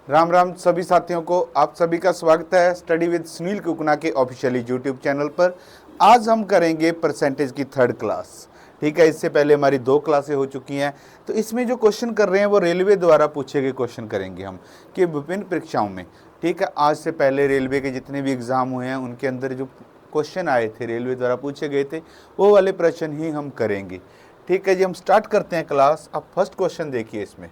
राम राम सभी साथियों को, आप सभी का स्वागत है स्टडी विद सुनील कुकना के ऑफिशियली यूट्यूब चैनल पर। आज हम करेंगे परसेंटेज की थर्ड क्लास। ठीक है, इससे पहले हमारी 2 क्लासें हो चुकी हैं। तो इसमें जो क्वेश्चन कर रहे हैं वो रेलवे द्वारा पूछे गए क्वेश्चन करेंगे हम कि विभिन्न परीक्षाओं में। ठीक है, आज से पहले रेलवे के जितने भी एग्ज़ाम हुए हैं उनके अंदर जो क्वेश्चन आए थे रेलवे द्वारा पूछे गए थे वो वाले प्रश्न ही हम करेंगे। ठीक है जी, हम स्टार्ट करते हैं क्लास। अब फर्स्ट क्वेश्चन देखिए, इसमें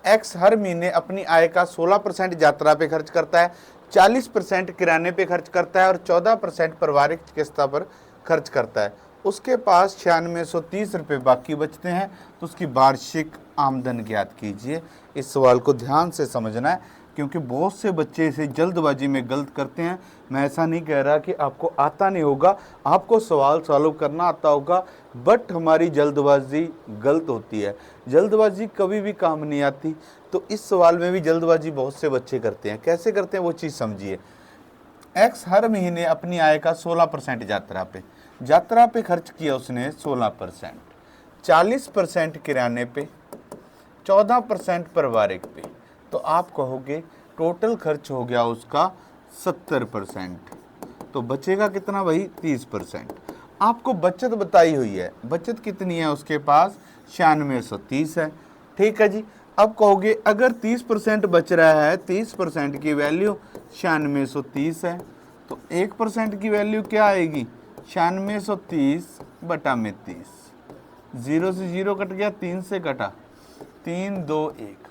एक्स हर महीने अपनी आय का 16% यात्रा पे खर्च करता है, 40% किराने पे खर्च करता है और 14% पारिवारिक चिकित्सा पर खर्च करता है। उसके पास 9630 रुपये बाकी बचते हैं, तो उसकी वार्षिक आमदन ज्ञात कीजिए। इस सवाल को ध्यान से समझना है क्योंकि बहुत से बच्चे इसे जल्दबाजी में गलत करते हैं। मैं ऐसा नहीं कह रहा कि आपको आता नहीं होगा, आपको सवाल सॉल्व करना आता होगा, बट हमारी जल्दबाजी गलत होती है। जल्दबाजी कभी भी काम नहीं आती। तो इस सवाल में भी जल्दबाजी बहुत से बच्चे करते हैं। कैसे करते हैं वो चीज़ समझिए। एक्स हर महीने अपनी आय का 16% यात्रा पे खर्च किया उसने 16%, 40% किराने पे, 14% पारिवारिक पे। तो आप कहोगे टोटल खर्च हो गया उसका 70%। तो बचेगा कितना भाई? 30%। आपको बचत बताई हुई है, बचत कितनी है उसके पास? 9630 है। ठीक है जी। अब कहोगे अगर 30% बच रहा है, 30% की वैल्यू 9630 है, तो 1% की वैल्यू क्या आएगी? 9630 बटा में 30। 0 से 0 कट गया, 3 से कटा, 3 2 1।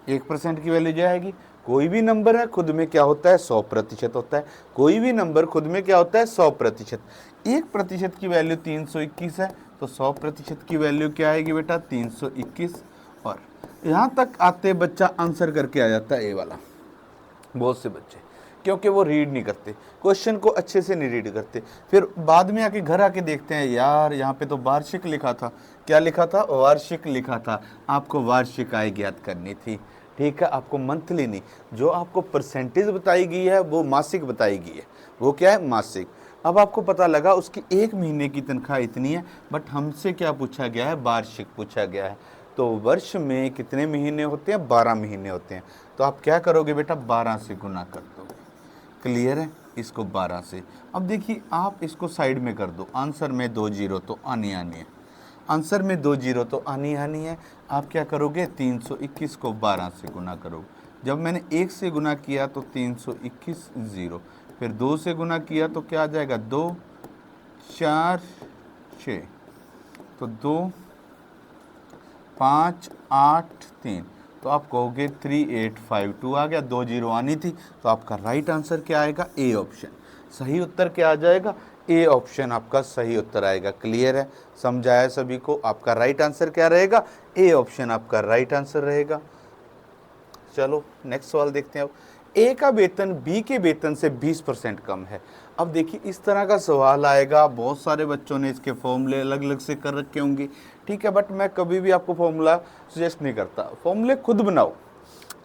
1% की वैल्यू जाएगी। कोई भी नंबर है खुद में क्या होता है? 100% होता है। कोई भी नंबर खुद में क्या होता है? 100%। 1% की वैल्यू 321 है, तो 100% की वैल्यू क्या आएगी बेटा? 321। और यहाँ तक आते बच्चा आंसर करके आ जाता है ए वाला। बहुत से बच्चे क्योंकि वो रीड नहीं करते, क्वेश्चन को अच्छे से नहीं रीड करते, फिर बाद में आके घर आके देखते हैं यार यहाँ पे तो वार्षिक लिखा था। क्या लिखा था? वार्षिक लिखा था। आपको वार्षिक आय ज्ञात करनी थी। ठीक है, आपको मंथली नहीं, जो आपको परसेंटेज बताई गई है वो मासिक बताई गई है। वो क्या है? मासिक। अब आपको पता लगा उसकी 1 महीने की तनख्वाह इतनी है, बट हमसे क्या पूछा गया है? वार्षिक पूछा गया है। तो वर्ष में कितने महीने होते हैं? 12 महीने होते हैं। तो आप क्या करोगे बेटा? 12 से गुना कर दोगे। क्लियर है? इसको 12 से। अब देखिए आप इसको साइड में कर दो। आंसर में 2 जीरो तो आनी आनी है, आंसर में 2 जीरो तो आनी आनी है। आप क्या करोगे? 321 को 12 से गुना करोगे। जब मैंने 1 से गुना किया तो 321 जीरो, फिर 2 से गुना किया तो क्या आ जाएगा? 2 4 6, तो 2 5 8 3, तो आप कहोगे 3852 आ गया। 2 जीरो आनी थी, तो आपका राइट आंसर क्या आएगा? A option. सही उत्तर क्या आ जाएगा? ए ऑप्शन आपका सही उत्तर आएगा। क्लियर है? समझाया सभी को? आपका राइट आंसर क्या रहेगा? ए ऑप्शन आपका राइट आंसर रहेगा। चलो नेक्स्ट सवाल देखते हैं। अब ए का वेतन बी के वेतन से 20% कम है। अब देखिए इस तरह का सवाल आएगा, बहुत सारे बच्चों ने इसके फॉर्मूले अलग अलग से कर रखे होंगे। ठीक है, बट मैं कभी भी आपको फॉर्मूला सजेस्ट नहीं करता, फॉर्मूले खुद बनाओ।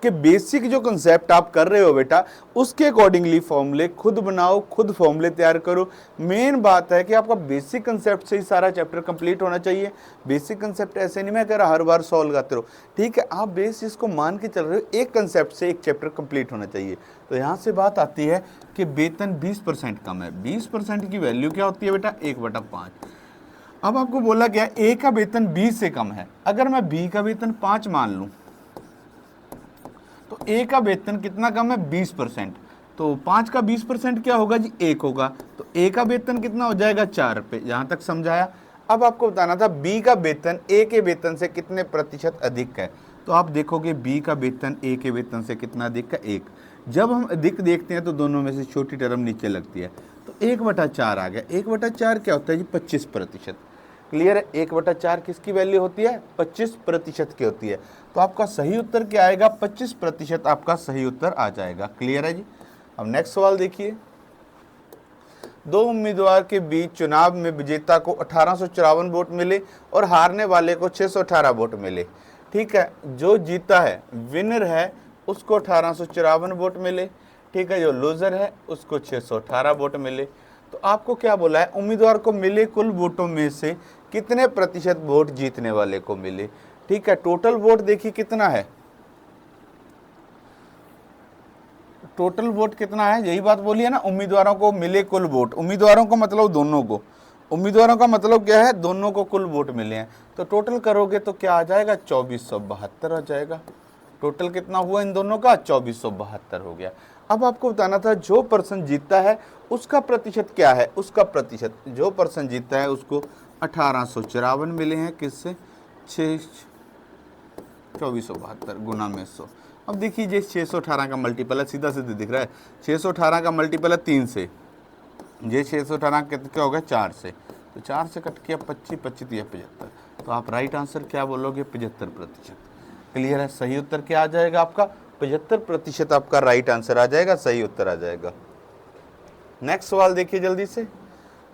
कि बेसिक जो कंसेप्ट आप कर रहे हो बेटा उसके अकॉर्डिंगली फॉर्मूले खुद बनाओ, खुद फॉर्मूले तैयार करो। मेन बात है कि आपका बेसिक कंसेप्ट से ही सारा चैप्टर कंप्लीट होना चाहिए। बेसिक कंसेप्ट ऐसे नहीं मैं कह रहा हर बार सॉल्व करते रहो। ठीक है, आप बेस इसको मान के चल रहे हो, एक कंसेप्ट से एक चैप्टर कंप्लीट होना चाहिए। तो यहाँ से बात आती है कि वेतन 20% कम है। 20% की वैल्यू क्या होती है बेटा? 1/5। अब आपको बोला गया ए का वेतन 20 से कम है। अगर मैं बी का वेतन 5 मान लूँ तो ए का वेतन कितना कम है? 20%। तो 5 का 20% क्या होगा जी? 1 होगा। तो ए का वेतन कितना हो जाएगा? 4 पे। यहाँ तक समझाया। अब आपको बताना था बी का वेतन ए के वेतन से कितने प्रतिशत अधिक है। तो आप देखोगे बी का वेतन ए के वेतन से कितना अधिक है? 1। जब हम अधिक देखते हैं तो दोनों में से छोटी टर्म नीचे लगती है, तो 1/4 आ गया। 1/4 क्या होता है जी? 25%। क्लियर है? 1/4 किसकी वैल्यू होती है? 25% की होती है। तो आपका सही उत्तर क्या आएगा? 25% आपका सही उत्तर आ जाएगा। क्लियर है जी? अब नेक्स्ट सवाल देखिए। 2 उम्मीदवार के बीच चुनाव में विजेता को 1854 वोट मिले और हारने वाले को 618 वोट मिले। ठीक है, जो जीता है विनर है उसको 1854 वोट मिले। ठीक है, जो लूजर है उसको 618 वोट मिले। तो आपको क्या बोला है? उम्मीदवार को मिले कुल वोटों में से कितने प्रतिशत वोट जीतने वाले को मिले। ठीक है, टोटल वोट देखिए कितना है? टोटल वोट कितना है, यही बात बोली है ना, उम्मीदवारों को मिले कुल वोट। उम्मीदवारों का मतलब दोनों को, उम्मीदवारों का मतलब क्या है, दोनों को कुल वोट मिले हैं। तो टोटल करोगे तो क्या आ जाएगा, 2472 आ जाएगा। टोटल कितना हुआ इन दोनों का, 2472 हो गया। अब आपको बताना था जो पर्सन जीतता है उसका प्रतिशत क्या है, उसका प्रतिशत, जो पर्सन जीतता है उसको 1854 मिले हैं, किससे, 2472 गुना में 100। अब देखिए ये 618 का मल्टीपल है, सीधा सीधा दिख रहा है, 618 का मल्टीपल है 3 से, ये 618 क्या हो गया 4 से, तो 4 से कट किया 25, 25 या 75, तो आप राइट आंसर क्या बोलोगे, 75%। क्लियर है, सही उत्तर क्या आ जाएगा आपका, 75% आपका राइट आंसर आ जाएगा, सही उत्तर आ जाएगा। नेक्स्ट सवाल देखिए जल्दी से,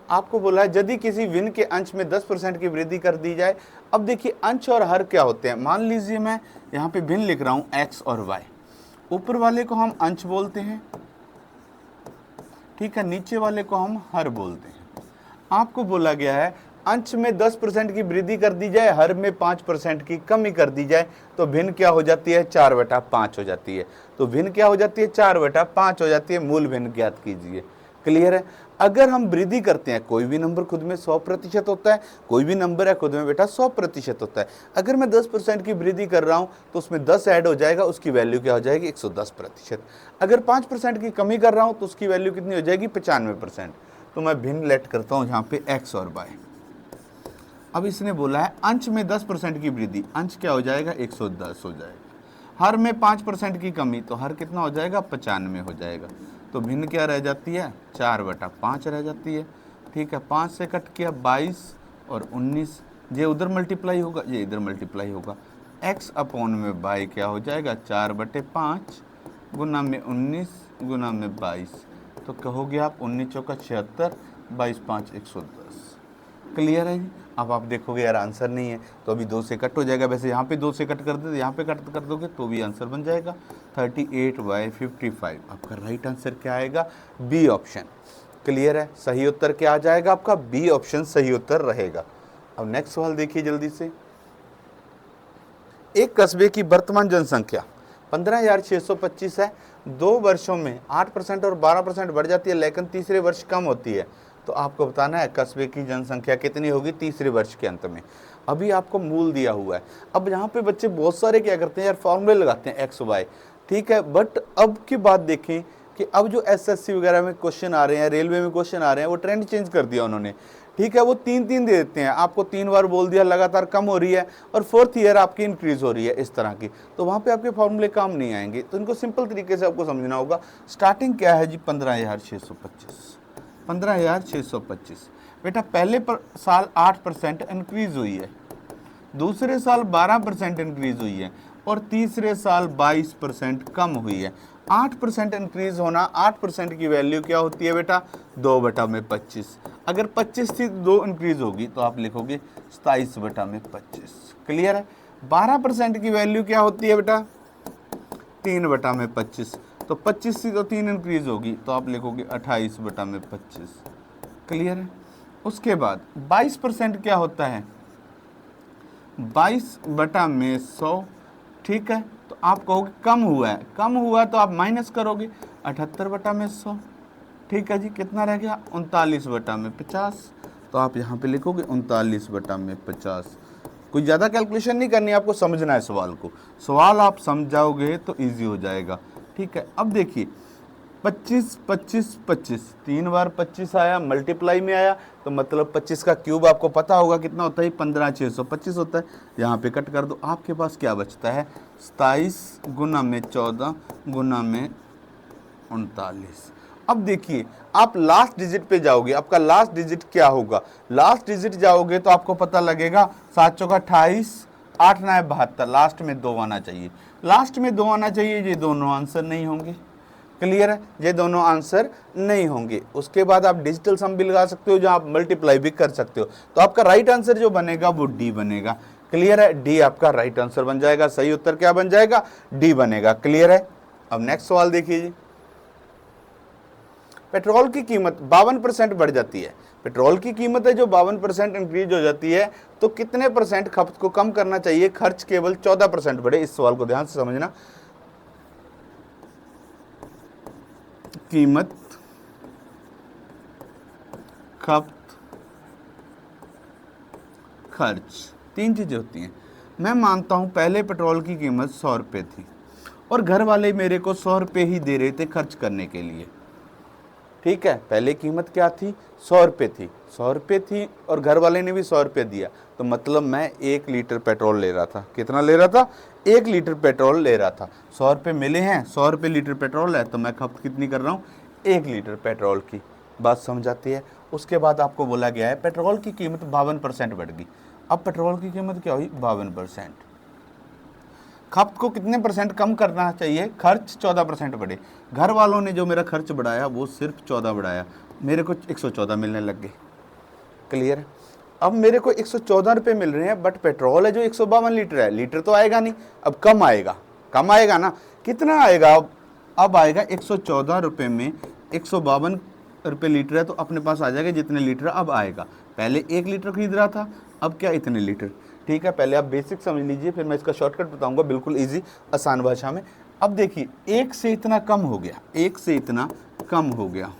आपको बोला है यदि किसी विन के अंश में 10% की वृद्धि कर दी जाए। अब देखिए अंश और हर क्या होते हैं, मान लीजिए मैं यहाँ पे भिन्न लिख रहा हूँ x और y, ऊपर वाले को हम अंश बोलते हैं, ठीक है, नीचे वाले को हम हर बोलते हैं। आपको बोला गया है अंश में 10% की वृद्धि कर दी जाए, हर में 5% की कमी कर दी जाए, तो भिन्न क्या हो जाती है, 4/5 हो जाती है। तो भिन्न क्या हो जाती है, 4/5 हो जाती है। मूल भिन्न ज्ञात कीजिए। क्लियर है, अगर हम वृद्धि करते हैं, कोई भी नंबर खुद में 100% होता है, कोई भी नंबर है खुद में बेटा 100% होता है। अगर मैं 10% की वृद्धि कर रहा हूं तो उसमें 10 ऐड हो जाएगा, उसकी वैल्यू क्या हो जाएगी, 110%। अगर 5% की कमी कर रहा हूं तो उसकी वैल्यू कितनी हो जाएगी, 95%। तो मैं भिन्न लेट करता हूं यहाँ पे x और y। अब इसने बोला है अंश में 10% की वृद्धि, अंश क्या हो जाएगा, 110 हो जाएगा। हर में 5% की कमी, तो हर कितना हो जाएगा, 95 हो जाएगा। तो भिन्न क्या रह जाती है, 4/5 रह जाती है। ठीक है, 5 से कट किया 22 और 19, ये उधर मल्टीप्लाई होगा, ये इधर मल्टीप्लाई होगा। x अपॉन में y क्या हो जाएगा, 4/5 गुना में 19 गुना में 22, तो कहोगे आप 19 चौका 76, 22 5 110। क्लियर है जी। अब आप देखोगे यार आंसर नहीं है, तो अभी 2 से कट हो जाएगा। वैसे यहाँ पे 2 से कट कर दे, यहाँ पे कट कर दोगे तो भी आंसर बन जाएगा। 38/55 आपका राइट आंसर क्या आएगा, बी ऑप्शन। क्लियर है, सही उत्तर क्या आ जाएगा आपका, बी ऑप्शन सही उत्तर रहेगा। अब नेक्स्ट सवाल देखिए जल्दी से, एक कस्बे की वर्तमान जनसंख्या 15,625 है। 2 वर्षों में 8% और 12% बढ़ जाती है, लेकिन तीसरे वर्ष कम होती है। तो आपको बताना है कस्बे की जनसंख्या कितनी होगी तीसरे वर्ष के अंत में। अभी आपको मूल दिया हुआ है। अब यहाँ पे बच्चे बहुत सारे क्या करते हैं यार, फॉर्मूले लगाते हैं एक्स वाई, ठीक है। बट अब की बात देखें कि अब जो एसएससी वगैरह में क्वेश्चन आ रहे हैं, रेलवे में क्वेश्चन आ रहे हैं, वो ट्रेंड चेंज कर दिया उन्होंने, ठीक है। वो 3-3 दे देते हैं आपको, 3 बार बोल दिया लगातार कम हो रही है, और 4th ईयर आपकी इंक्रीज हो रही है, इस तरह की। तो वहाँ पे आपके फॉर्मूले काम नहीं आएंगे। तो इनको सिंपल तरीके से आपको समझना होगा। स्टार्टिंग क्या है जी, 15,625, 15,625। बेटा पहले साल 8% इंक्रीज हुई है, दूसरे साल 12% इंक्रीज हुई है, और तीसरे साल 22% कम हुई है। 8% इंक्रीज होना, 8% की वैल्यू क्या होती है बेटा, 2/25। अगर 25 थी 2 इंक्रीज होगी तो आप लिखोगे 27/25। क्लियर है। 12% की वैल्यू क्या होती है बेटा, 3/25। तो 25 थी तो 3 इंक्रीज होगी, तो आप लिखोगे 28/25। क्लियर है। उसके बाद 22% क्या होता है, 22/100, ठीक है। तो आप कहोगे कम हुआ है, कम हुआ तो आप माइनस करोगे 78/100, ठीक है जी। कितना रह गया, 39/50। तो आप यहाँ पे लिखोगे 39/50। कोई ज़्यादा कैलकुलेशन नहीं करनी, आपको समझना है सवाल को। सवाल आप समझाओगे तो इजी हो जाएगा, ठीक है। अब देखिए 25 25 25, 3 बार 25 आया, मल्टीप्लाई में आया, तो मतलब 25 का क्यूब आपको पता होगा कितना होता है, 15,625 होता है। यहाँ पे कट कर दो, आपके पास क्या बचता है, 27 गुना में 14 गुना में 39। अब देखिए आप लास्ट डिजिट पे जाओगे, आपका लास्ट डिजिट क्या होगा, लास्ट डिजिट जाओगे तो आपको पता लगेगा 7 चौका 28, 8 9 72, लास्ट में 2 आना चाहिए, लास्ट में 2 आना चाहिए। ये दोनों आंसर नहीं होंगे। क्लियर है, ये दोनों आंसर नहीं होंगे। उसके बाद आप डिजिटल सम भी लगा सकते हो, जहां आप मल्टीप्लाई भी कर सकते हो। तो आपका राइट आंसर जो बनेगा वो डी बनेगा। क्लियर है, डी आपका राइट आंसर बन जाएगा। सही उत्तर क्या बन जाएगा, डी बनेगा। क्लियर है। अब नेक्स्ट सवाल देखिए जी, पेट्रोल की कीमत 52% बढ़ जाती है। पेट्रोल की कीमत है जो 52% इंक्रीज हो जाती है, तो कितने परसेंट खपत को कम करना चाहिए, खर्च केवल 14% बढ़े। इस सवाल को ध्यान से समझना। कीमत, खपत, खर्च, तीन चीजें होती हैं। मैं मानता हूं पहले पेट्रोल की कीमत 100 रुपये थी और घर वाले मेरे को 100 रुपये ही दे रहे थे खर्च करने के लिए। ठीक है, पहले कीमत क्या थी? 100 रुपये थी, 100 रुपये थी और घर वाले ने भी 100 रुपये दिया, तो मतलब मैं 1 लीटर पेट्रोल ले रहा था। कितना ले रहा था? 1 लीटर पेट्रोल ले रहा था। 100 रुपये मिले हैं, 100 रुपये लीटर पेट्रोल है, तो मैं खपत कितनी कर रहा हूँ? 1 लीटर पेट्रोल की। बात समझ आती है? उसके बाद आपको बोला गया है पेट्रोल की कीमत 52% बढ़ गई। अब पेट्रोल की कीमत क्या हुई? 52%। खपत को कितने परसेंट कम करना चाहिए? खर्च 14% बढ़े। घर वालों ने जो मेरा खर्च बढ़ाया वो सिर्फ 14 बढ़ाया, मेरे को 114 मिलने लग गए। क्लियर है? अब मेरे को 114 रुपये मिल रहे हैं, बट पेट्रोल है जो 152 लीटर है, लीटर तो आएगा नहीं, अब कम आएगा, कम आएगा ना। कितना आएगा? अब आएगा 114 रुपये में 152 रुपये लीटर है, तो अपने पास आ जाएगा जितने लीटर अब आएगा। पहले 1 लीटर खरीद रहा था, अब क्या? इतने लीटर। ठीक है, पहले आप बेसिक समझ लीजिए, फिर मैं इसका शॉर्टकट बताऊंगा बिल्कुल इजी आसान भाषा में। अब देखिए, 1 से इतना कम हो गया, 1 से इतना कम हो गया।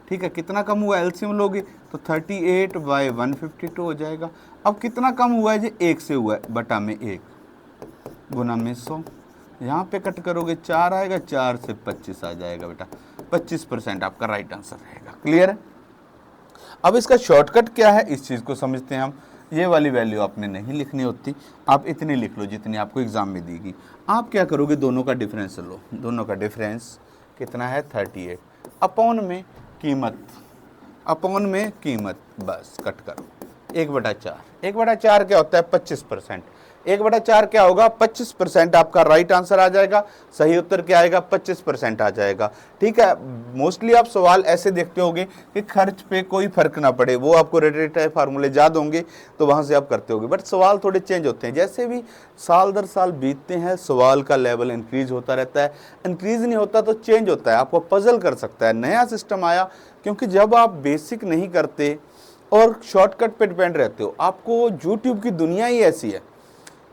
ठीक है, कितना कम हुआ? एलसीएम लोगे तो 38/152 हो जाएगा। अब कितना कम हुआ है जी? 1 से हुआ है, बटा में 1 गुना में 100। यहाँ पे कट करोगे 4 आएगा, 4 से 25 आ जाएगा बेटा। 25% आपका राइट आंसर रहेगा। क्लियर है? अब इसका शॉर्टकट क्या है, इस चीज़ को समझते हैं हम। ये वाली वैल्यू आपने नहीं लिखनी होती, आप इतनी लिख लो जितनी आपको एग्जाम में देगी। आप क्या करोगे? दोनों का डिफरेंस लो। दोनों का डिफरेंस कितना है? 38 अपॉन में कीमत, अपॉन में कीमत, बस कट करो 1/4। 1/4 क्या होता है? 25%। 1/4 क्या होगा? 25%। आपका राइट आंसर आ जाएगा। सही उत्तर क्या आएगा? 25% आ जाएगा। ठीक है, मोस्टली आप सवाल ऐसे देखते होंगे कि खर्च पे कोई फर्क ना पड़े, वो आपको रेट फार्मूले याद होंगे तो वहां से आप करते होंगे, बट सवाल थोड़े चेंज होते हैं। जैसे भी साल दर साल बीतते हैं, सवाल का लेवल इंक्रीज होता रहता है। इंक्रीज नहीं होता तो चेंज होता है, आपको पजल कर सकता है। नया सिस्टम आया, क्योंकि जब आप बेसिक नहीं करते और शॉर्टकट पे डिपेंड रहते हो, आपको यूट्यूब की दुनिया ही ऐसी है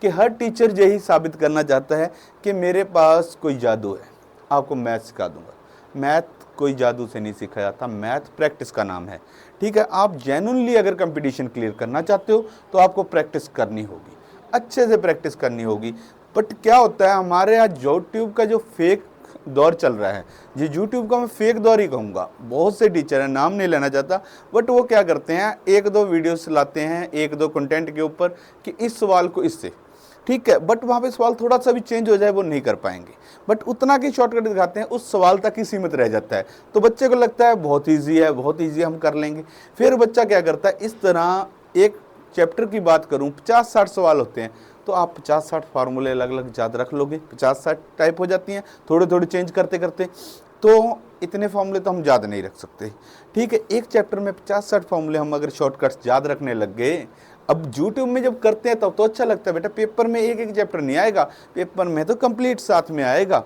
कि हर टीचर यही साबित करना चाहता है कि मेरे पास कोई जादू है। आपको मैथ सिखा दूंगा। मैथ कोई जादू से नहीं सीखा जाता, मैथ प्रैक्टिस का नाम है। ठीक है, आप जेन्युइनली अगर कंपटीशन क्लियर करना चाहते हो तो आपको प्रैक्टिस करनी होगी, अच्छे से प्रैक्टिस करनी होगी। बट क्या होता है, हमारे यहाँ यूट्यूब का जो फेक दौर चल रहा है, ये यूट्यूब का मैं फेक दौर ही कहूँगा। बहुत से टीचर हैं, नाम नहीं लेना चाहता, बट वो क्या करते हैं, 1-2 वीडियोस लाते हैं 1-2 कंटेंट के ऊपर कि इस सवाल को इससे, ठीक है, बट वहाँ पे सवाल थोड़ा सा भी चेंज हो जाए वो नहीं कर पाएंगे, बट उतना की शॉर्टकट दिखाते हैं, उस सवाल तक ही सीमित रह जाता है। तो बच्चे को लगता है बहुत ईजी है, बहुत ईजी हम कर लेंगे। फिर बच्चा क्या करता है, इस तरह एक चैप्टर की बात करूँ 50-60 सवाल होते हैं, तो आप 50-60 फार्मूले अलग अलग याद रख लोगे, 50-60 टाइप हो जाती हैं, थोड़े थोड़े चेंज करते करते, तो इतने फार्मूले तो हम याद नहीं रख सकते। ठीक है, एक चैप्टर में 50-60 फार्मूले हम अगर शॉर्टकट्स याद रखने लग गए, अब यूट्यूब में जब करते हैं तब तो अच्छा लगता है बेटा, पेपर में एक एक चैप्टर नहीं आएगा, पेपर में तो कंप्लीट साथ में आएगा।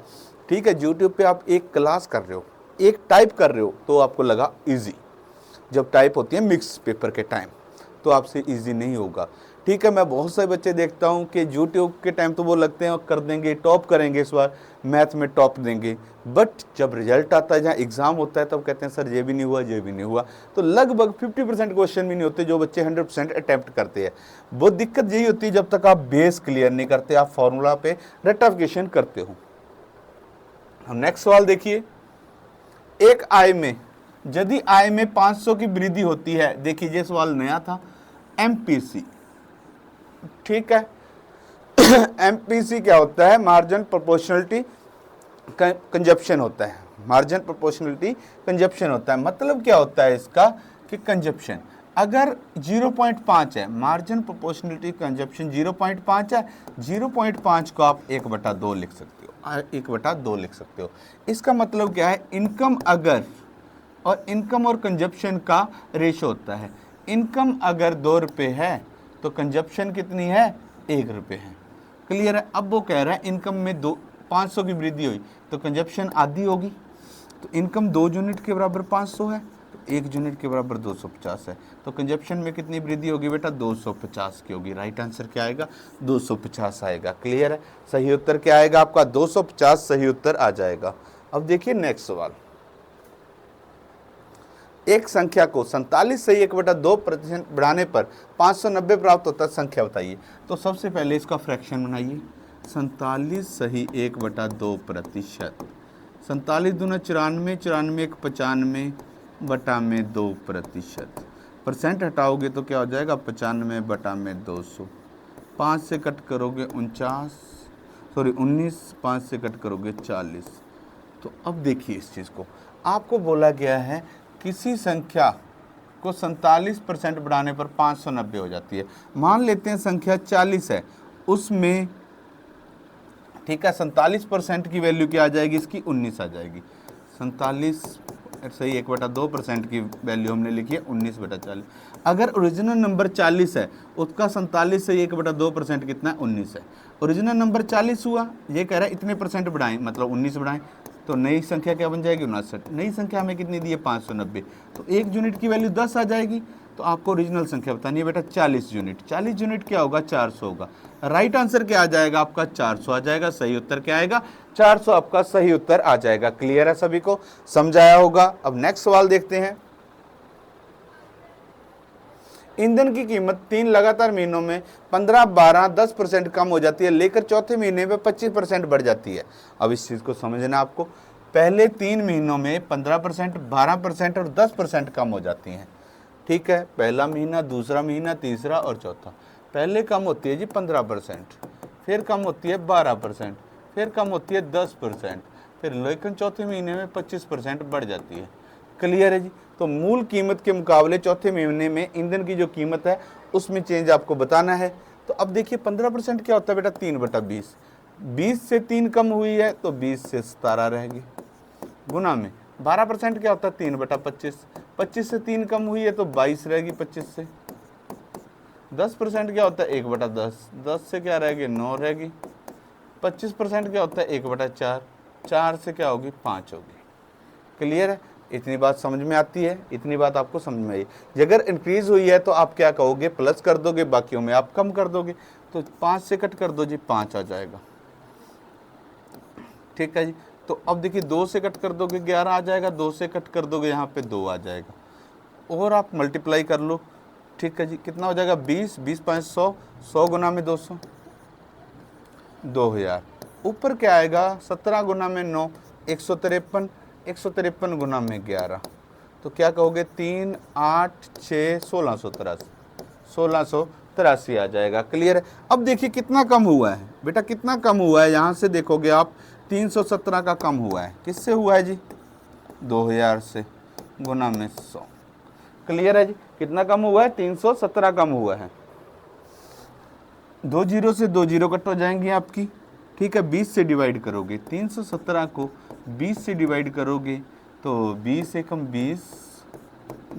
ठीक है, यूट्यूब पे आप एक क्लास कर रहे हो, एक टाइप कर रहे हो, तो आपको लगा इजी। जब टाइप होती है मिक्स पेपर के टाइम तो आपसे इजी नहीं होगा। ठीक है, मैं बहुत सारे बच्चे देखता हूँ कि यूट्यूब के टाइम तो वो लगते हैं कर देंगे, टॉप करेंगे, इस बार मैथ में टॉप देंगे, बट जब रिजल्ट आता है, जहाँ एग्जाम होता है, तब कहते हैं सर ये भी नहीं हुआ, ये भी नहीं हुआ। तो लगभग 50% क्वेश्चन भी नहीं होते जो बच्चे 100% अटैम्प्ट करते हैं। वो दिक्कत यही होती है जब तक आप बेस क्लियर नहीं करते, आप फॉर्मूला पे रेक्टिफिकेशन करते हो। हम नेक्स्ट सवाल देखिए, एक आय में यदि आय में 500 की वृद्धि होती है, देखिए ये सवाल नया था, एमपीसी। ठीक है, एमपीसी क्या होता है, मार्जिन प्रोपोर्शनलिटी कंजप्शन होता है, मार्जिन प्रोपोर्शनलिटी कंजप्शन होता है। मतलब क्या होता है इसका कि कंजप्शन अगर 0.5 है, मार्जिन प्रोपोर्शनलिटी कंजप्शन 0.5 है, 0.5 को आप 1/2 लिख सकते हो, 1/2 लिख सकते हो। इसका मतलब क्या है, इनकम अगर, और इनकम और कंजप्शन का रेशो होता है, इनकम अगर 2 रुपये है तो कंजप्शन कितनी है, 1 रुपये है। क्लियर है? अब वो कह रहा है इनकम में 500 की वृद्धि हुई तो कंजप्शन आधी होगी, तो इनकम 2 यूनिट के बराबर 500 है, तो 1 यूनिट के बराबर 250 है, तो कंजप्शन में कितनी वृद्धि होगी बेटा, 250 की होगी। राइट आंसर क्या आएगा, 250 आएगा। क्लियर है? सही उत्तर क्या आएगा आपका, 250 सही उत्तर आ जाएगा। अब देखिए नेक्स्ट सवाल, एक संख्या को 47 से 1/2% बढ़ाने पर 590 प्राप्त होता है, संख्या बताइए। तो सबसे पहले इसका फ्रैक्शन बनाइए, 47 सही 1/2%। 47 दूना 94, 94 एक 95 बटा में 2%। परसेंट हटाओगे तो क्या हो जाएगा, 95 बटा में 200। 5 से कट करोगे 19, 5 से कट करोगे 40। तो अब देखिए इस चीज़ को, आपको बोला गया है किसी संख्या को 47% बढ़ाने पर 590 हो जाती है। मान लेते हैं संख्या 40 है, उसमें ठीक है 47% की वैल्यू क्या आ जाएगी, इसकी 19 आ जाएगी। 47 सही 1/2% की वैल्यू हमने लिखी है 19/40। अगर ओरिजिनल नंबर 40 है, उसका 47 से 1/2% कितना है, 19 है। ओरिजिनल नंबर 40 हुआ, ये कह रहा है इतने परसेंट बढ़ाएं, मतलब 19 बढ़ाएं, तो नई संख्या क्या बन जाएगी, 59। नई संख्या हमें कितनी दी है, 590। तो एक यूनिट की वैल्यू 10 आ जाएगी। तो आपको ओरिजिनल संख्या बतानी है बेटा 40 यूनिट। 40 यूनिट क्या होगा, 400 होगा। राइट आंसर क्या आ जाएगा आपका, 400 आ जाएगा। सही उत्तर क्या आएगा, 400 आपका सही उत्तर आ जाएगा। क्लियर है, सभी को समझाया होगा। अब नेक्स्ट सवाल देखते हैं। ईंधन की कीमत 3 लगातार महीनों में 15, 12, 10% कम हो जाती है, लेकर चौथे महीने में 25% बढ़ जाती है। अब इस चीज को समझना आपको, पहले 3 महीनों में 15%, 12% और 10% कम हो जाती हैं। ठीक है, पहला महीना, दूसरा महीना, तीसरा और चौथा। पहले कम होती है जी 15%, फिर कम होती है 12%, फिर कम होती है 10%, फिर लेकिन चौथे महीने में 25% बढ़ जाती है। क्लियर है जी। तो मूल कीमत के मुकाबले चौथे महीने में ईंधन की जो कीमत है उसमें चेंज आपको बताना है। तो अब देखिए 15% क्या होता है बेटा, 3/20। 20 से 3 कम हुई है तो 20 से 17 रहेगी, गुना में 12% क्या होता है, 3/25। 25 से 3 कम हुई है तो 22 रहेगी 25 से। 10% क्या होता है, 1/10। 10 से क्या रहेगी, 9 रहेगी। 25% क्या होता है, 1/4। 4 से क्या होगी, 5 होगी। क्लियर है, इतनी बात समझ में आती है, इतनी बात आपको समझ में आई। अगर इंक्रीज हुई है तो आप क्या कहोगे, प्लस कर दोगे, बाकियों में आप कम कर दोगे। तो 5 से कट कर दो जी, 5 आ जाएगा। ठीक है जी। तो अब देखिए 2 से कट कर दोगे 11 आ जाएगा, 2 से कट कर दोगे यहाँ पे 2 आ जाएगा, और आप मल्टीप्लाई कर लो। ठीक है जी, कितना हो जाएगा, 20, 20 5 100, 100 गुना में 200, 2000। ऊपर क्या आएगा, 17 गुना में 9, 153, 153 गुना में 11। तो क्या कहोगे, 3, 8, 6, 1683, 1683 आ जाएगा। क्लियर है। अब देखिए कितना कम हुआ है बेटा, कितना कम हुआ है, यहाँ से देखोगे आप 317 का कम हुआ है। किससे हुआ है जी, 2000 से, गुना में 100। क्लियर है जी, कितना कम हुआ है, 317 कम हुआ है। 2 जीरो से 2 जीरो कट हो जाएंगी आपकी। ठीक है, 20 से डिवाइड करोगे, 317 को 20 से डिवाइड करोगे तो 20 एकम 20,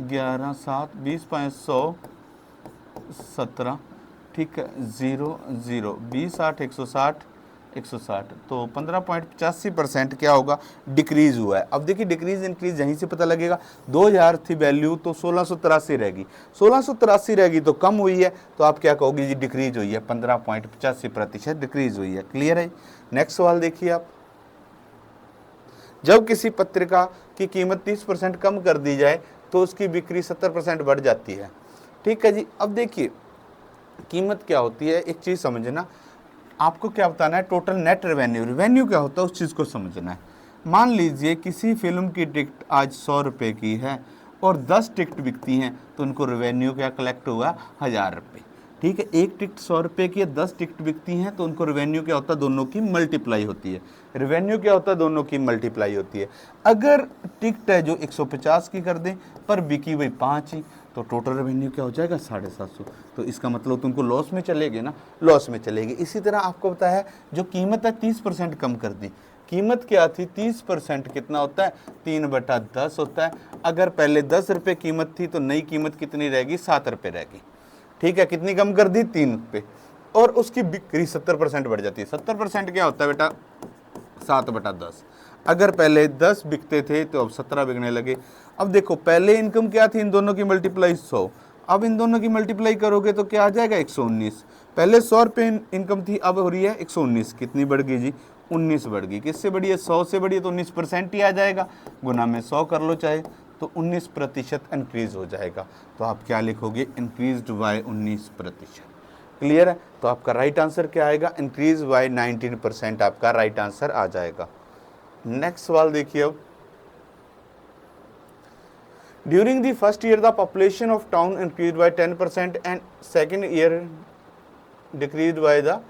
11 7, 20 5 100, 17। ठीक है, 0 0, 20 8 160, 160। तो 15.85% क्या होगा, डिक्रीज हुआ है। अब देखिए डिक्रीज इंक्रीज यहीं से पता लगेगा। 2000 थी वैल्यू तो 1683 रहेगी, 1683 रहेगी तो कम हुई है। तो आप क्या कहोगे जी, डिक्रीज हुई है, 15.85% डिक्रीज हुई है। क्लियर है। नेक्स्ट सवाल देखिए आप, जब किसी पत्रिका की कीमत 30% कम कर दी जाए तो उसकी बिक्री 70% बढ़ जाती है। ठीक है जी। अब देखिए कीमत क्या होती है, एक चीज समझना, आपको क्या बताना है, टोटल नेट रेवेन्यू। रेवेन्यू क्या होता है उस चीज़ को समझना है। मान लीजिए किसी फिल्म की टिकट आज 100 रुपये की है और 10 टिकट बिकती हैं, तो उनको रेवेन्यू क्या कलेक्ट हुआ, 1000 रुपये। ठीक है, एक टिकट 100 रुपये की है, 10 टिकट बिकती हैं, तो उनको रेवेन्यू क्या होता है, दोनों की मल्टीप्लाई होती है। रेवेन्यू क्या होता है, दोनों की मल्टीप्लाई होती है। अगर टिकट है जो 150 की कर दें पर बिकी वही 5 ही, तो टोटल रेवेन्यू क्या हो जाएगा, 750। तो इसका मतलब तुमको लॉस में चलेगी ना, लॉस में चलेगी। इसी तरह आपको पता है जो कीमत है 30% कम कर दी। कीमत क्या थी, 30% कितना होता है, 3/10 होता है। अगर पहले 10 रुपये कीमत थी तो नई कीमत कितनी रहेगी, 7 रुपये रहेगी। ठीक है, कितनी कम कर दी, 3 रुपये, और उसकी बिक्री 70% बढ़ जाती है। 70% क्या होता है बेटा, 7/10। अगर पहले 10 बिकते थे तो अब 17 बिकने लगे। अब देखो पहले इनकम क्या थी, इन दोनों की मल्टीप्लाई 100, अब इन दोनों की मल्टीप्लाई करोगे तो क्या आ जाएगा, 119। पहले 100 रुपये इनकम थी, अब हो रही है 119। कितनी बढ़ गई जी, 19 बढ़ गई। किससे बढ़ी है, 100 से बढ़ी है, तो 19% ही आ जाएगा। गुना में 100 कर लो चाहे, तो 19% इंक्रीज हो जाएगा। तो आप क्या लिखोगे, इंक्रीज्ड बाय 19%। क्लियर है? तो आपका राइट आंसर क्या आएगा, इंक्रीज बाय 19% आपका राइट आंसर आ जाएगा। नेक्स्ट सवाल देखिए अब, during the first year the population of town increase by 10% and second year decrease by the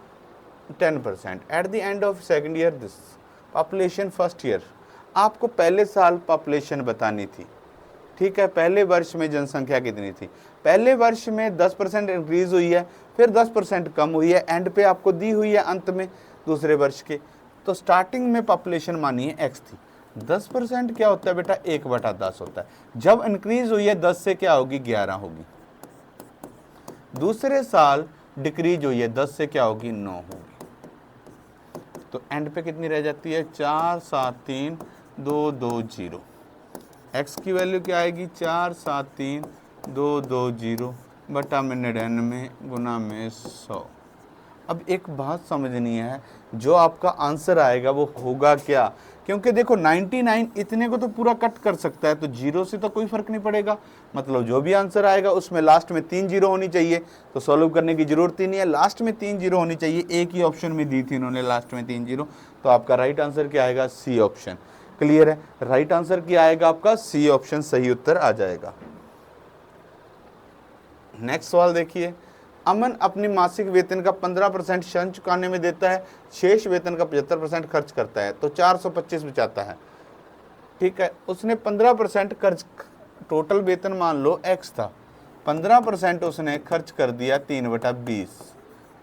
10%। At the end of second year this population first year, आपको पहले साल population बतानी थी। ठीक है, पहले वर्ष में जनसंख्या कितनी थी, पहले वर्ष में 10% इंक्रीज हुई है, फिर 10% कम हुई है, एंड पे आपको दी हुई है अंत में दूसरे वर्ष के। तो स्टार्टिंग में पॉपुलेशन मानिए x थी, 10% क्या होता है बेटा, 1/10 होता है। जब इंक्रीज हुई है 10 से क्या होगी, 11 होगी। दूसरे साल डिक्रीज हुई है 10 से क्या होगी, 9 होगी। तो एंड पे कितनी रह जाती है, 4 7 3 2 2 0। x की वैल्यू क्या आएगी, 4 7 3 2 2 0 बटा में 99 गुना में 100। अब एक बात समझनी है, जो आपका आंसर आएगा वो होगा क्या, क्योंकि देखो 99 इतने को तो पूरा कट कर सकता है, तो जीरो से तो कोई फर्क नहीं पड़ेगा। मतलब जो भी आंसर आएगा उसमें लास्ट में 3 जीरो होनी चाहिए, तो सॉल्व करने की जरूरत ही नहीं है, लास्ट में 3 जीरो होनी चाहिए। एक ही ऑप्शन में दी थी इन्होंने लास्ट में 3 जीरो, तो आपका राइट आंसर क्या आएगा, सी ऑप्शन। क्लियर है? राइट आंसर क्या आएगा आपका, सी ऑप्शन सही उत्तर आ जाएगा। नेक्स्ट सवाल देखिए, अमन अपनी मासिक वेतन का 15% ऋण चुकाने में देता है, शेष वेतन का 75% खर्च करता है, तो 425 बचाता है। ठीक है, उसने 15% खर्च, टोटल वेतन मान लो x था, 15% उसने खर्च कर दिया 3/20।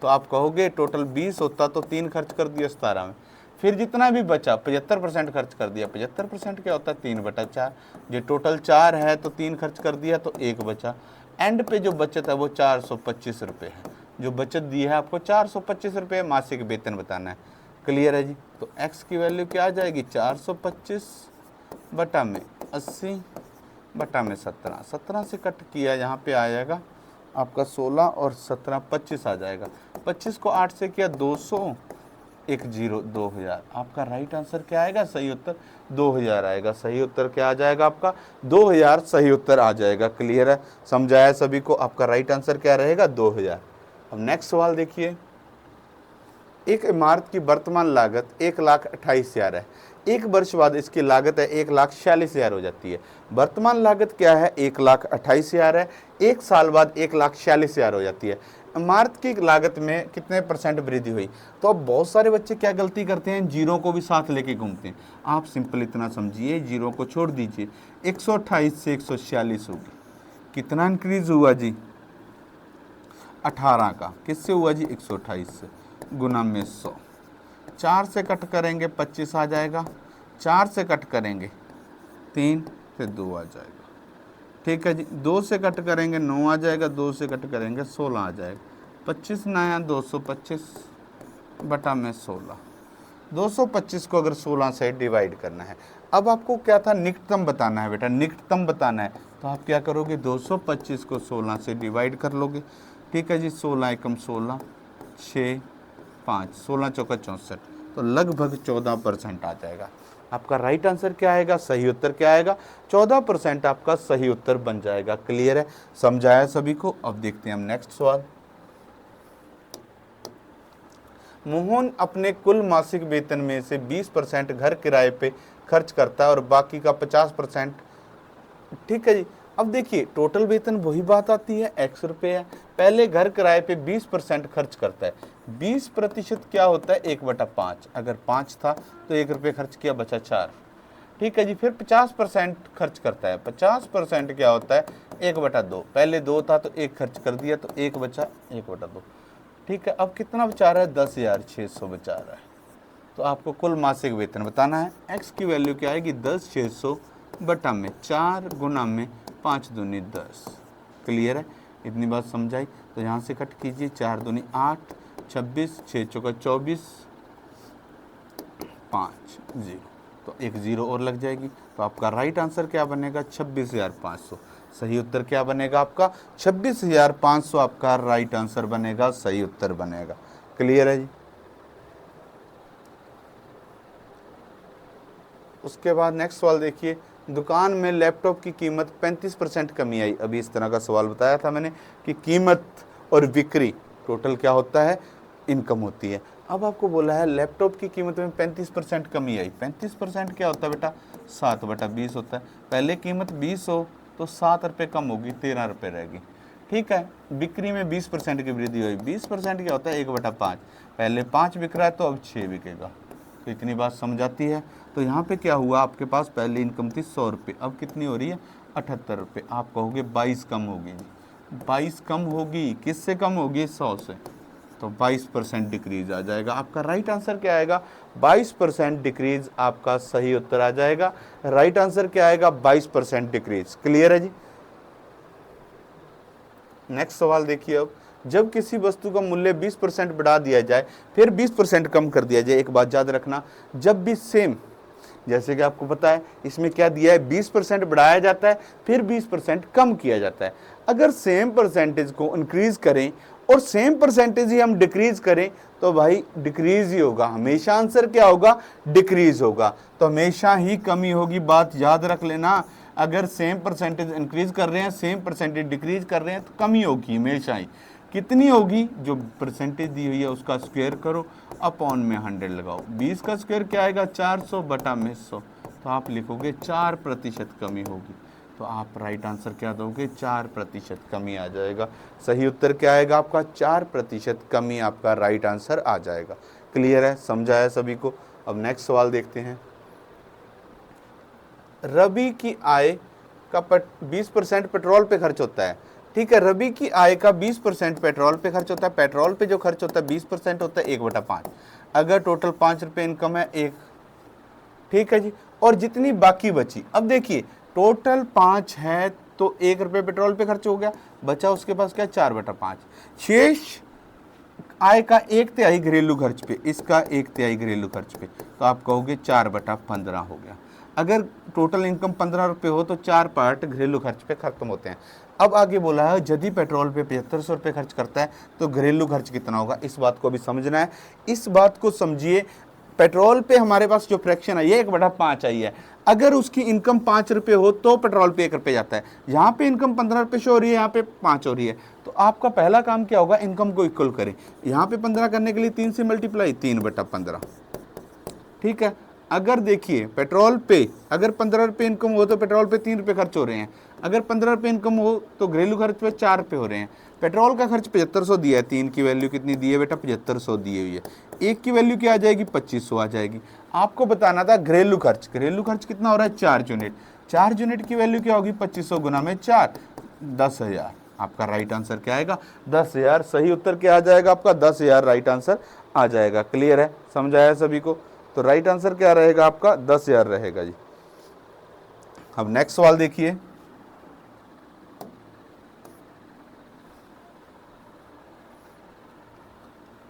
तो आप कहोगे टोटल 20 होता तो 3 खर्च कर दिया 17 में, फिर जितना भी बचा 75% खर्च कर दिया। 75% क्या होता है, 3/4। जो टोटल 4 है तो 3 खर्च कर दिया तो 1 बचा। एंड पे जो बचत है वो 425 रुपये है। जो बचत दी है आपको 425 रुपये मासिक वेतन बताना है। क्लियर है जी? तो x की वैल्यू क्या आ जाएगी, 425 बटा में 80 बटा में 17। 17 से कट किया, यहाँ पे आ जाएगा आपका 16 और 17 25 आ जाएगा। 25 को 8 से किया 200, 2000। आपका राइट आंसर क्या आएगा, सही उत्तर 2000 आएगा। सही उत्तर क्या आ जाएगा आपका, 2000 सही उत्तर आ जाएगा। क्लियर है? समझाया सभी को? आपका राइट आंसर क्या रहेगा, 2000। अब नेक्स्ट सवाल देखिए, एक इमारत की वर्तमान लागत 1,28,000 है, एक वर्ष बाद इसकी लागत है 1,46,000 हो जाती है। वर्तमान लागत क्या है, 1,28,000 है, एक साल बाद 1,46,000 हो जाती है। इमारत की लागत में कितने % वृद्धि हुई? तो अब बहुत सारे बच्चे क्या गलती करते हैं, जीरो को भी साथ लेके घूमते हैं। आप सिंपल इतना समझिए, जीरो को छोड़ दीजिए, 128 से 146 होगी। कितना इंक्रीज हुआ जी, 18 का। किससे हुआ जी, 128 से, गुना में 100। 4 से कट करेंगे 25 आ जाएगा, 4 से कट करेंगे 3, फिर 2 आ जाएगा। ठीक है जी, 2 से कट करेंगे 9 आ जाएगा, 2 से कट करेंगे 16 आ जाएगा। 25 नया 225 बटा में 16। 225 को अगर 16 से डिवाइड करना है, अब आपको क्या था, निकटतम बताना है बेटा, निकटतम बताना है। तो आप क्या करोगे, 225 को 16 से डिवाइड कर लोगे। ठीक है जी, 16 एकम 16, 6 5, 16 चौका 64, तो लगभग 14% आ जाएगा। आपका राइट आंसर क्या आएगा, सही उत्तर क्या आएगा, 14% आपका सही उत्तर बन जाएगा। क्लियर है? समझाया सभी को? अब देखते हैं हम नेक्स्ट सवाल। मोहन अपने कुल मासिक वेतन में से 20% घर किराए पे खर्च करता है और बाकी का 50%। ठीक है जी, अब देखिए टोटल वेतन वही बात आती है, x रुपये है, पहले घर किराए पे 20% खर्च करता है। 20% क्या होता है, 1/5। अगर 5 था तो 1 रुपये खर्च किया, बचा 4। ठीक है जी, फिर 50% खर्च करता है। 50% क्या होता है, 1/2। पहले 2 था तो 1 खर्च कर दिया तो 1 बचा, 1/2। ठीक है, अब कितना बचा रहा है, 10,600 बचा रहा है। तो आपको कुल मासिक वेतन बताना है। x की वैल्यू क्या आएगी, 10,600 बटा में 4 गुना में 5 दूनी 10। क्लियर है? इतनी बात समझाई? तो यहाँ से कट कीजिए, 4 दूनी 8, 26, 6 चौका 24, 5 0, तो 1 0 और लग जाएगी। तो आपका राइट आंसर क्या बनेगा, 26,500। सही उत्तर क्या बनेगा आपका, 26,500 आपका राइट आंसर बनेगा, सही उत्तर बनेगा। क्लियर है जी? उसके बाद नेक्स्ट सवाल देखिए, दुकान में लैपटॉप की कीमत 35% कमी आई। अभी इस तरह का सवाल बताया था मैंने कि कीमत और बिक्री टोटल क्या होता है, इनकम होती है। अब आपको बोला है लैपटॉप की कीमत में 35% कमी आई। 35% क्या होता है बेटा, 7/20 होता है। पहले कीमत 20 हो तो 7 रुपये कम होगी, 13 रुपये रहेगी। ठीक है, बिक्री में 20% की वृद्धि हुई। 20% क्या होता है, 1/5। पहले 5 बिक रहा है तो अब 6 बिकेगा। तो इतनी बात समझ आती है। तो यहाँ पे क्या हुआ, आपके पास पहले इनकम थी 100 रुपये, अब कितनी हो रही है, 78 रुपये। आप कहोगे 22 कम होगी जी, 22 कम होगी, किससे कम होगी, 100 से। तो 22% डिक्रीज आ जाएगा। आपका राइट आंसर क्या आएगा, 22% डिक्रीज आपका सही उत्तर आ जाएगा। राइट आंसर क्या आएगा, 22% डिक्रीज। क्लियर है जी। नेक्स्ट सवाल देखिए। अब जब किसी वस्तु का मूल्य 20% बढ़ा दिया जाए फिर 20% कम कर दिया जाए, एक बात याद रखना, जब भी सेम, जैसे कि आपको पता है इसमें क्या दिया है, 20% बढ़ाया जाता है फिर 20% कम किया जाता है। अगर सेम परसेंटेज को इंक्रीज करें और सेम परसेंटेज ही हम डिक्रीज करें तो भाई डिक्रीज ही होगा, हमेशा आंसर क्या होगा, डिक्रीज होगा। तो हमेशा ही कमी होगी, बात याद रख लेना। अगर सेम परसेंटेज इंक्रीज कर रहे हैं, सेम परसेंटेज डिक्रीज कर रहे हैं तो कमी होगी हमेशा ही। कितनी होगी, जो परसेंटेज दी हुई है उसका स्क्वायर करो, अपॉन में 100 लगाओ। 20 का स्क्वायर क्या आएगा, 400/100। तो आप लिखोगे 4% कमी होगी। तो आप राइट आंसर क्या दोगे, 4% कमी आ जाएगा। सही उत्तर क्या आएगा आपका, 4% कमी आपका राइट आंसर आ जाएगा। क्लियर है, समझा है सभी को। अब नेक्स्ट सवाल देखते हैं। रवि की आय का 20% पेट्रोल पे खर्च होता है। ठीक है, रवि की आय का 20% पेट्रोल पे खर्च होता है। पेट्रोल पे जो खर्च होता है 20% होता है 1/5। अगर टोटल 5 रुपये इनकम है, एक, ठीक है जी, और जितनी बाकी बची, अब देखिए टोटल 5 है तो 1 रुपये पेट्रोल पे खर्च हो गया, बचा उसके पास क्या, 4/5। शेष आय का 1/3 घरेलू खर्च पे, इसका 1/3 घरेलू खर्च पे, तो आप कहोगे 4/15 हो गया। अगर टोटल इनकम 15 रुपये हो तो 4 पार्ट घरेलू खर्च पे खत्म होते हैं। अब आगे बोला है यदि पेट्रोल पे 7500 रुपये खर्च करता है तो घरेलू खर्च कितना होगा, इस बात को भी समझना है। इस बात को समझिए, पेट्रोल पे हमारे पास जो फ्रैक्शन है ये 1/5 आई है। अगर उसकी इनकम 5 रुपये हो तो पेट्रोल पे 1 रुपये जाता है। यहाँ पे इनकम 15 रुपये शो हो रही है, यहाँ पे 5 हो रही है। तो आपका पहला काम क्या होगा, इनकम को इक्वल करें। यहाँ पे 15 करने के लिए 3 से मल्टीप्लाई, 3/15। ठीक है, अगर देखिए पेट्रोल पे अगर 15 रुपये इनकम हो तो पेट्रोल पे 3 रुपये खर्च हो रहे हैं। अगर 15 रुपये इनकम हो तो घरेलू खर्च पे 4 रुपये हो रहे हैं। पेट्रोल का खर्च 7500 दिया है, 3 की वैल्यू कितनी दी है बेटा, 7500 दी हुई है। 1 की वैल्यू क्या आ जाएगी, 2500 आ जाएगी। आपको बताना था घरेलू खर्च, घरेलू खर्च कितना हो रहा है, 4 यूनिट। 4 यूनिट की वैल्यू क्या होगी, 2500 गुना में 4, 10,000। आपका राइट आंसर क्या आएगा, 10,000। सही उत्तर क्या आ जाएगा आपका, 10,000 राइट आंसर आ जाएगा। क्लियर है, समझाया सभी को। तो राइट आंसर क्या रहेगा आपका, 10,000 रहेगा जी। अब नेक्स्ट सवाल देखिए।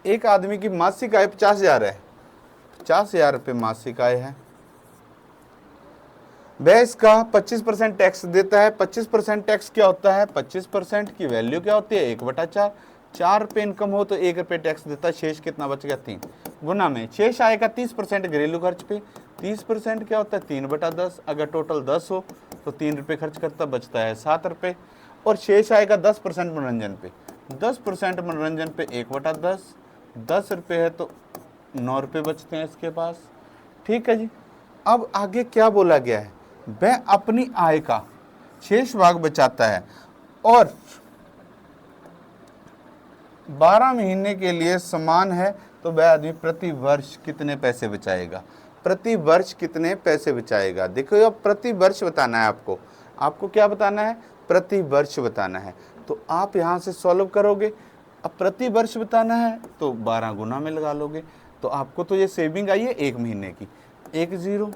एक आदमी की मासिक आय 50,000 है, 50,000 रुपये मासिक आय है। वह इसका 25% टैक्स देता है। 25% टैक्स क्या होता है, 25% की वैल्यू क्या होती है, 1/4। 4 रुपये इनकम हो तो 1 रुपये टैक्स देता है, शेष कितना बच गया, 3 गुना में शेष आएगा 30% घरेलू खर्च पे। 30% क्या होता है, 3/10। अगर टोटल 10 हो तो 3 रुपये खर्च करता, बचता है 7 रुपये। और शेष आएगा 10% मनोरंजन पे। 10% मनोरंजन पे 1/10, 10 रुपये है तो 9 रुपये बचते हैं इसके पास। ठीक है जी। अब आगे क्या बोला गया है, वह अपनी आय का शेष भाग बचाता है और 12 महीने के लिए समान है तो वह आदमी प्रति वर्ष कितने पैसे बचाएगा, प्रति वर्ष कितने पैसे बचाएगा। देखो अब प्रति वर्ष बताना है आपको, आपको क्या बताना है, प्रति वर्ष बताना है। तो आप यहाँ से सॉल्व करोगे। अब प्रति वर्ष बताना है तो 12 गुना में लगा लोगे। तो आपको तो ये सेविंग आई है 1 महीने की, 1 0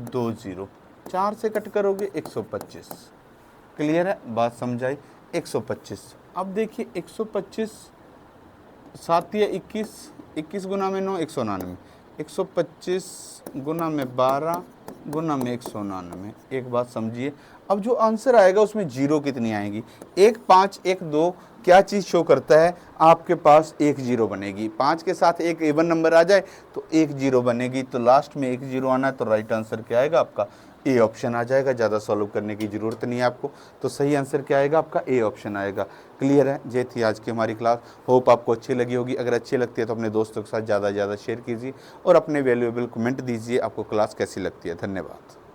2 0, 4 से कट करोगे 125। क्लियर है, बात समझाई, 125। अब देखिए 125 7 या 21, 21 गुना में 9, 199। 125 गुना में 12 गुना में 199। एक बात समझिए, अब जो आंसर आएगा उसमें जीरो कितनी आएंगी, 1 5 1 2 क्या चीज़ शो करता है, आपके पास 1 0 बनेगी। 5 के साथ एक इवन नंबर आ जाए तो 1 0 बनेगी। तो लास्ट में 1 0 आना है। तो राइट आंसर क्या आएगा आपका, ए ऑप्शन आ जाएगा, ज़्यादा सॉल्व करने की ज़रूरत नहीं है आपको। तो सही आंसर क्या आएगा आपका? ए ऑप्शन आएगा। क्लियर है? ये थी आज की हमारी क्लास। होप आपको अच्छी लगी होगी। अगर अच्छी लगती है तो अपने दोस्तों के साथ ज़्यादा से ज़्यादा शेयर कीजिए और अपने वैल्यूएबल कमेंट दीजिए आपको क्लास कैसी लगती है। धन्यवाद।